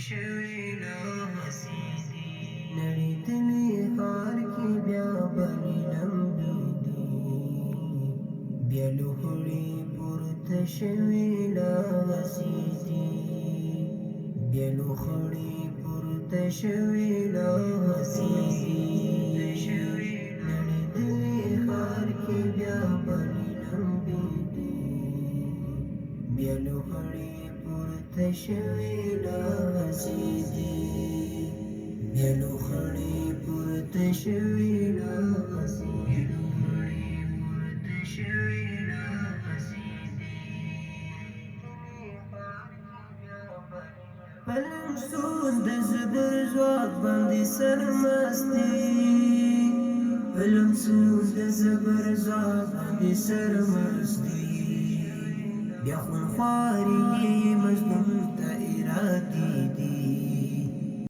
شوی لاسی دی نړېدلې ښار کې بیا بلې لمبې دي بیا لوخړې پورته شوي لاسی دي بیا لوخړې پورته شوي لاسی دي نړېدلې ښار کې بیا بلې لمبې دي بیا لوخړې پورته شوي لاسی دي بیا لوخړې پورته شوي لاسی پلمسون د زبر ځواک باندې سرمستي پلمسون د زبر ځواک باندې سرمستي بیا خونخوارې